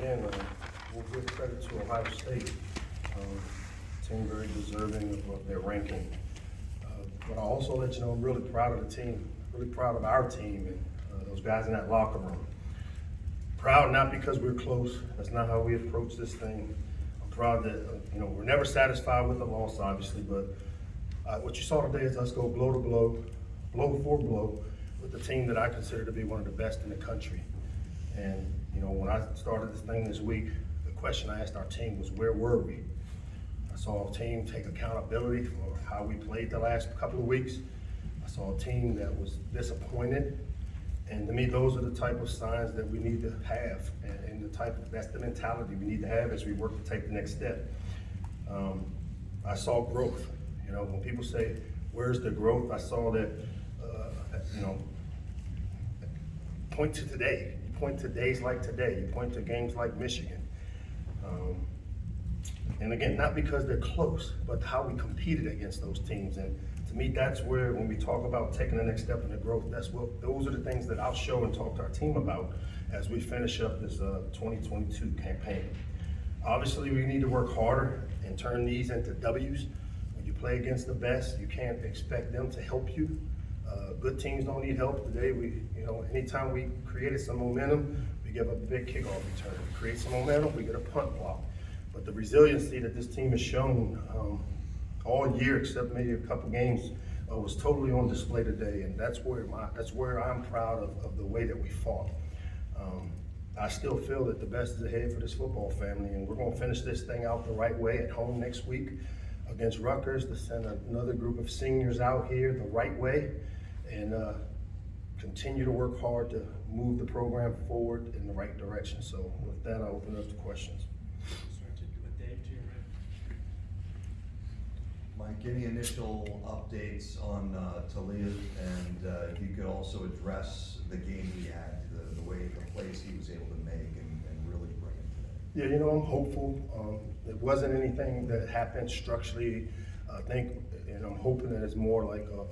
again, we'll give credit to Ohio State. Team very deserving of their ranking. But I'll also let you know I'm really proud of the team, really proud of our team and those guys in that locker room. Proud not because we're close, that's not how we approach this thing. I'm proud that, we're never satisfied with the loss, obviously, but what you saw today is us go blow to blow, blow for blow, with the team that I consider to be one of the best in the country. And, when I started this thing this week, the question I asked our team was, where were we? I saw a team take accountability for how we played the last couple of weeks. I saw a team that was disappointed. And to me, those are the type of signs that we need to have, and that's the mentality we need to have as we work to take the next step. I saw growth. When people say, where's the growth? I saw that, point to today. You point to days like today. You point to games like Michigan. And again, not because they're close, but how we competed against those teams. And to me, that's where, when we talk about taking the next step in the growth, those are the things that I'll show and talk to our team about as we finish up this 2022 campaign. Obviously, we need to work harder and turn these into W's. When you play against the best, you can't expect them to help you. Good teams don't need help. Today, anytime we created some momentum, we give up a big kickoff return. We create some momentum, we get a punt block. But the resiliency that this team has shown all year, except maybe a couple games, was totally on display today, and that's where I'm proud of the way that we fought. I still feel that the best is ahead for this football family, and we're going to finish this thing out the right way at home next week against Rutgers, to send another group of seniors out here the right way, and continue to work hard to move the program forward in the right direction. So with that, I'll open it up to questions. Mike, any initial updates on Talia, and if you could also address the game he had, the plays he was able to make and really bring it today? Yeah, I'm hopeful. It wasn't anything that happened structurally, I think, and I'm hoping that it's more like a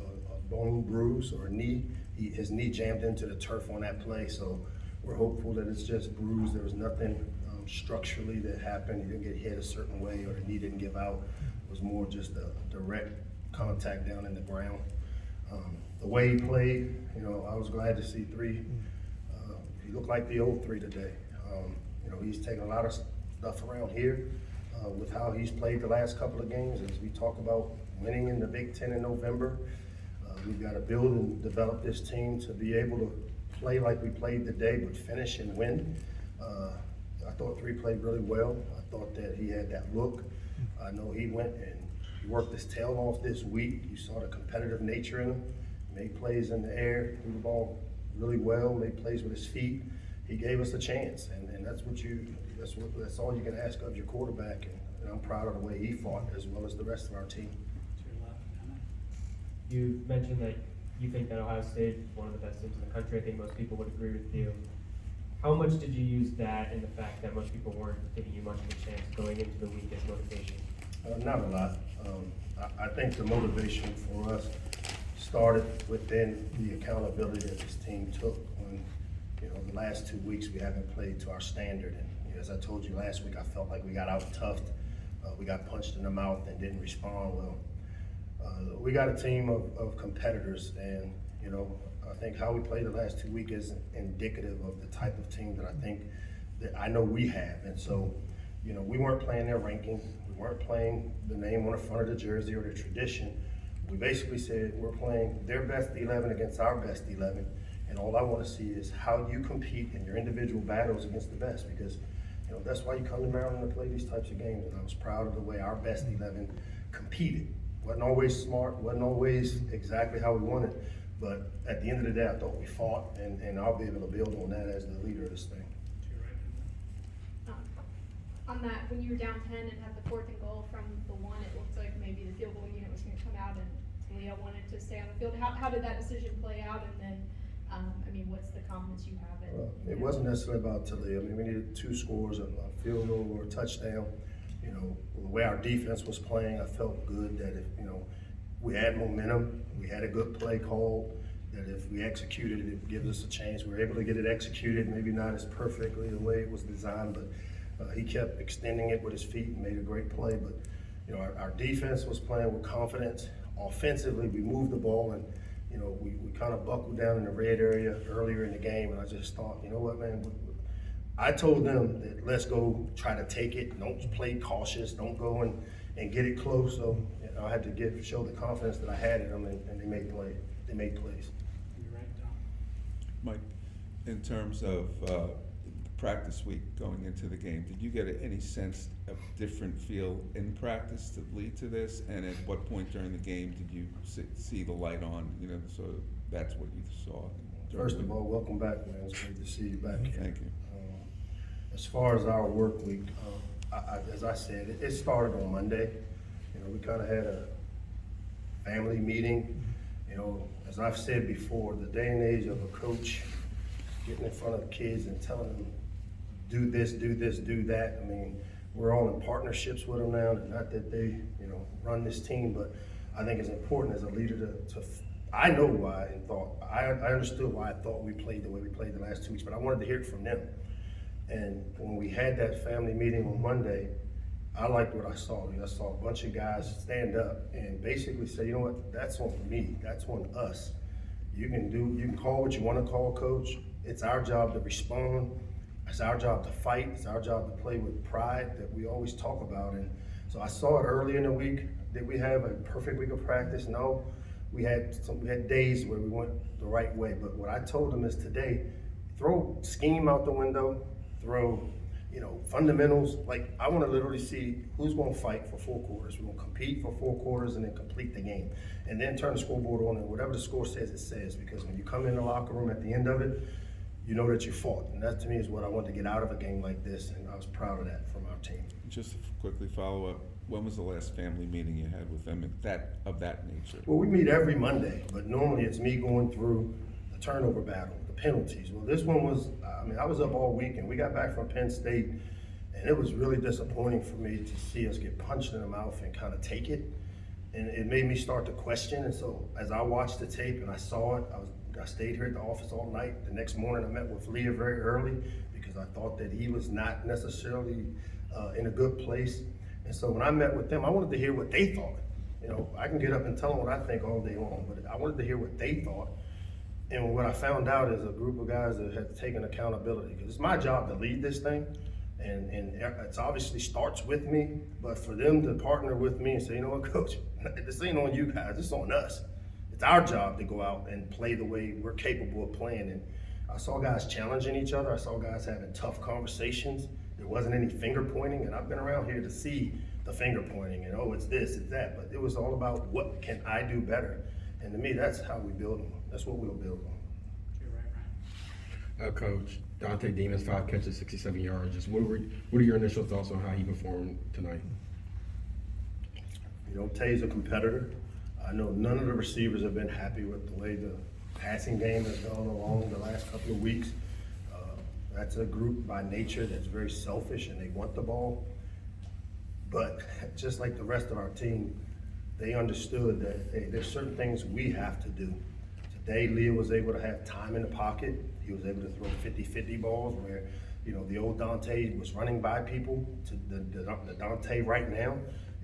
bone bruise or a knee. His knee jammed into the turf on that play, so we're hopeful that it's just bruised. There was nothing structurally that happened. He didn't get hit a certain way, or the knee didn't give out. It was more just a direct contact down in the ground. The way he played, I was glad to see three. He looked like the old three today. He's taken a lot of stuff around here with how he's played the last couple of games. As we talk about winning in the Big Ten in November, we've got to build and develop this team to be able to play like we played today, but finish and win. I thought three played really well. I thought that he had that look. I know he went and he worked his tail off this week. You saw the competitive nature in him. He made plays in the air, threw the ball really well, made plays with his feet. He gave us a chance, and that's all you can ask of your quarterback. And I'm proud of the way he fought, as well as the rest of our team. You mentioned that you think that Ohio State is one of the best teams in the country. I think most people would agree with you. How much did you use that and the fact that most people weren't giving you much of a chance going into the week as motivation? Not a lot. I think the motivation for us started within the accountability that this team took when, the last 2 weeks we haven't played to our standard. And as I told you last week, I felt like we got out-toughed. We got punched in the mouth and didn't respond well. We got a team of competitors, and, I think how we played the last 2 weeks is indicative of the type of team that I know we have. And so, we weren't playing their ranking. We weren't playing the name on the front of the jersey or the tradition. We basically said we're playing their best 11 against our best 11. And all I want to see is how you compete in your individual battles against the best, because, that's why you come to Maryland to play these types of games. And I was proud of the way our best 11 competed. Wasn't always smart, wasn't always exactly how we wanted. But at the end of the day, I thought we fought, and I'll be able to build on that as the leader of this thing. On that, when you were down 10 and had the 4th and goal from the 1, it looked like maybe the field goal unit was going to come out and Talia wanted to stay on the field. How did that decision play out? And then, what's the confidence you have in? Well, it wasn't necessarily about Talia. We needed 2 scores, a field goal or a touchdown. The way our defense was playing, I felt good that if, we had momentum, we had a good play call, that if we executed it, it gives us a chance. We were able to get it executed, maybe not as perfectly the way it was designed, but he kept extending it with his feet and made a great play. But you know, our defense was playing with confidence. Offensively, we moved the ball, and you know, we kind of buckled down in the red area earlier in the game, and I just thought, you know what, man, I told them that let's go try to take it. Don't play cautious. Don't go and get it close. So you know, I had to show the confidence that I had in them, and they made plays. You're right, Tom. Mike, in terms of practice week going into the game, did you get any sense of different feel in practice to lead to this? And at what point during the game did you see the light on? You know, so that's what you saw. First of all, welcome back, man. It's great to see you back here. Thank you. As far as our work week, as I said, it started on Monday. You know, we kind of had a family meeting. You know, as I've said before, the day and age of a coach getting in front of the kids and telling them, do this, do that. I mean, we're all in partnerships with them now, and not that they, you know, run this team, but I think it's important as a leader to I know why and thought, I understood why I thought we played the way we played the last 2 weeks, but I wanted to hear it from them. And when we had that family meeting on Monday, I liked what I saw. I saw a bunch of guys stand up and basically say, you know what, that's on me, that's on us. You can call what you want to call, coach. It's our job to respond. It's our job to fight. It's our job to play with pride that we always talk about. And so I saw it early in the week. Did we have a perfect week of practice? No. We had days where we went the right way. But what I told them is today, throw scheme out the window, throw, you know, fundamentals. Like, I want to literally see who's going to fight for 4 quarters. We're going to compete for 4 quarters and then complete the game. And then turn the scoreboard on, and whatever the score says, it says. Because when you come in the locker room at the end of it, you know that you fought. And that, to me, is what I wanted to get out of a game like this. And I was proud of that from our team. Just to quickly follow up, when was the last family meeting you had with them of that nature? Well, we meet every Monday, but normally it's me going through the turnover battle, the penalties. Well, this one was, I was up all week, and we got back from Penn State, and it was really disappointing for me to see us get punched in the mouth and kind of take it. And it made me start to question. And so as I watched the tape and I saw it, I stayed here at the office all night. The next morning I met with Leah very early because I thought that he was not necessarily in a good place. And so when I met with them, I wanted to hear what they thought. You know, I can get up and tell them what I think all day long, but I wanted to hear what they thought. And what I found out is a group of guys that had taken accountability, because it's my job to lead this thing. And it obviously starts with me, but for them to partner with me and say, you know what, coach, this ain't on you guys, it's on us. It's our job to go out and play the way we're capable of playing. And I saw guys challenging each other. I saw guys having tough conversations. There wasn't any finger pointing, and I've been around here to see the finger pointing and, oh, it's this, it's that. But it was all about what can I do better. And to me, that's how we build them. That's what we'll build them. You're right, Ryan. Coach, Dante Demas, 5 catches, 67 yards. Just what are your initial thoughts on how he performed tonight? You know, Tay's a competitor. I know none of the receivers have been happy with the way the passing game has gone along the last couple of weeks. That's a group by nature that's very selfish and they want the ball. But just like the rest of our team, they understood that, hey, there's certain things we have to do. Today, Leah was able to have time in the pocket. He was able to throw 50-50 balls where, you know, the old Dante was running by people. The Dante right now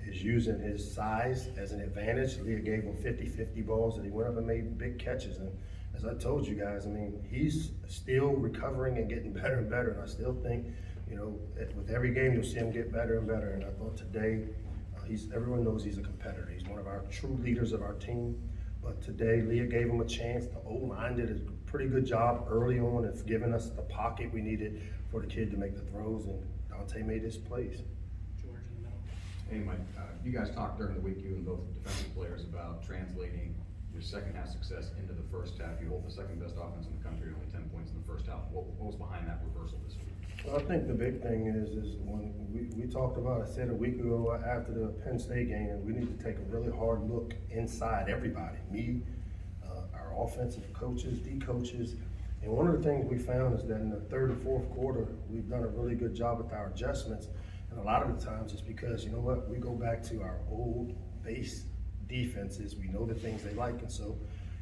is using his size as an advantage. Leah gave him 50-50 balls and he went up and made big catches. And as I told you guys, I mean, he's still recovering and getting better and better. And I still think, you know, with every game you'll see him get better and better. And I thought today, everyone knows he's a competitor. He's one of our true leaders of our team. But today, Leah gave him a chance. The O-line did a pretty good job early on of giving us the pocket we needed for the kid to make the throws, and Dante made his plays. George in the middle. Hey, Mike, you guys talked during the week, you and both defensive players, about translating your second half success into the first half. You hold the second best offense in the country, only 10 points in the first half. What was behind that reversal this week? Well, I think the big thing is when we talked about, I said a week ago after the Penn State game, we need to take a really hard look inside everybody, me, our offensive coaches, D coaches. And one of the things we found is that in the third and fourth quarter, we've done a really good job with our adjustments. And a lot of the times it's because, you know what, we go back to our old base defenses. We know the things they like. And so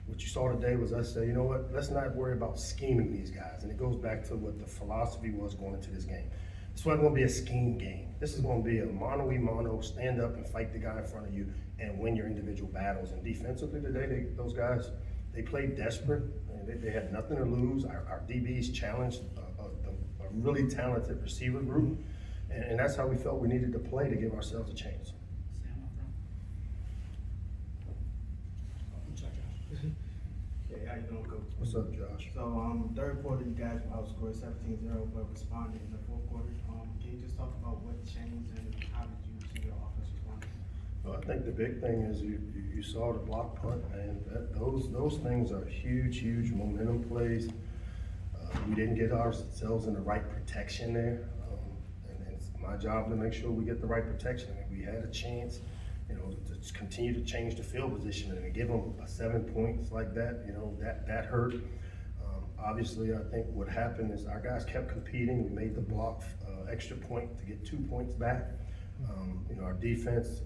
what you saw today was us say, you know what, let's not worry about scheming these guys. And it goes back to what the philosophy was going into this game. This wasn't gonna be a scheme game. This is gonna be a mano-a-mano, stand up and fight the guy in front of you and win your individual battles. And defensively today, those guys, they played desperate. And they had nothing to lose. Our DBs challenged a really talented receiver group. And that's how we felt we needed to play to give ourselves a chance. Sam up front. I'm sorry, Josh. Hey, how you doing, Coach? What's up, Josh? So, third quarter, you guys outscored 17-0, but responded in the fourth quarter. Can you just talk about what changed and how did you see your offense respond? Well, I think the big thing is you saw the block punt, man. Those things are huge momentum plays. We didn't get ourselves in the right protection there. And it's my job to make sure we get the right protection. I mean, we had a chance, you know, to continue to change the field position and to give them 7 points like that, you know, that hurt. Obviously, I think what happened is our guys kept competing. We made the block extra point to get 2 points back. You know, our defense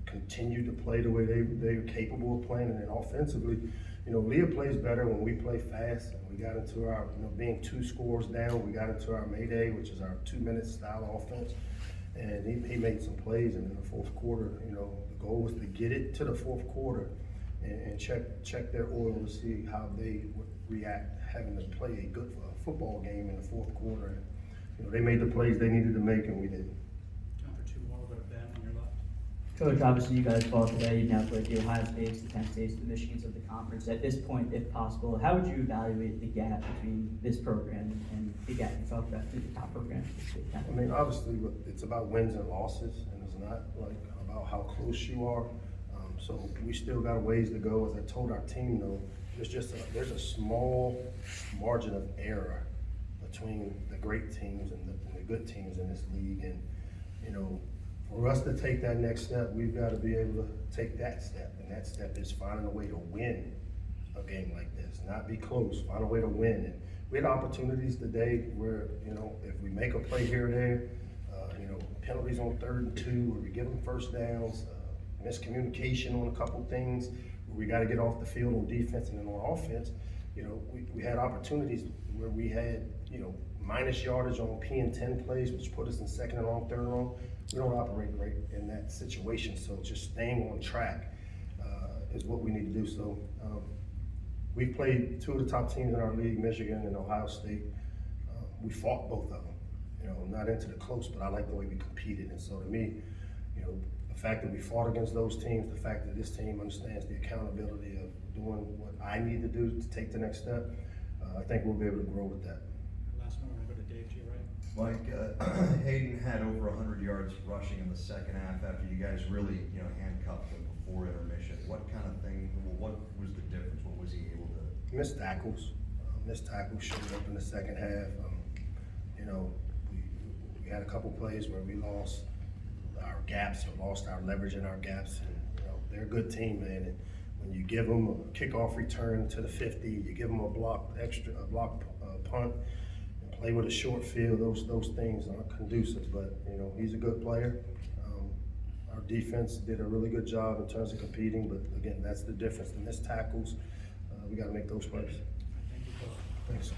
continued to play the way they were capable of playing, and then offensively, you know, Leah plays better when we play fast. And we got into our, you know, being 2 scores down, we got into our Mayday, which is our 2-minute style offense, and he made some plays. And in the fourth quarter, you know, the goal was to get it to the fourth quarter and check their oil to see how they would react having to play a good football game in the fourth quarter. And, you know, they made the plays they needed to make, and we didn't. Time for 2 more. We'll go to Ben on your left. Coach, obviously you guys fought today. You've now played the Ohio States, the Penn States, the Michigans of the conference. At this point, if possible, how would you evaluate the gap between this program and the gap you talked about through the top programs? I mean, obviously, it's about wins and losses, and it's not like about how close you are. So we still got a ways to go. As I told our team, though, there's a small margin of error between the great teams and the good teams in this league. And, you know, for us to take that next step, we've got to be able to take that step. And that step is finding a way to win a game like this, not be close, find a way to win. And we had opportunities today where, you know, if we make a play here or there, you know, penalties on 3rd and 2, where we give them first downs, miscommunication on a couple things, where we got to get off the field on defense, and then on offense, you know, we had opportunities where we had, you know, minus yardage on P and 10 plays, which put us in 2nd and long, 3rd and long. We don't operate right in that situation, so just staying on track is what we need to do. So we've played 2 of the top teams in our league, Michigan and Ohio State. We fought both of them, you know, not into the close, but I like the way we competed. And so to me, you know, the fact that we fought against those teams, the fact that this team understands the accountability of doing what I need to do to take the next step, I think we'll be able to grow with that. Last one, we're gonna go to Dave to your right. Mike, Hayden had over 100 yards rushing in the second half after you guys really, you know, handcuffed him before intermission. What kind of thing, what was the difference? What was he able to? Missed tackles showed up in the second half. You know, we had a couple plays where we lost our gaps or lost our leverage in our gaps. And, you know, they're a good team, man. And when you give them a kickoff return to the 50, you give them a block punt, and play with a short field, those things aren't conducive. But, you know, he's a good player. Our defense did a really good job in terms of competing, but again, that's the difference. The missed tackles, we got to make those plays. Thank you both. Thanks.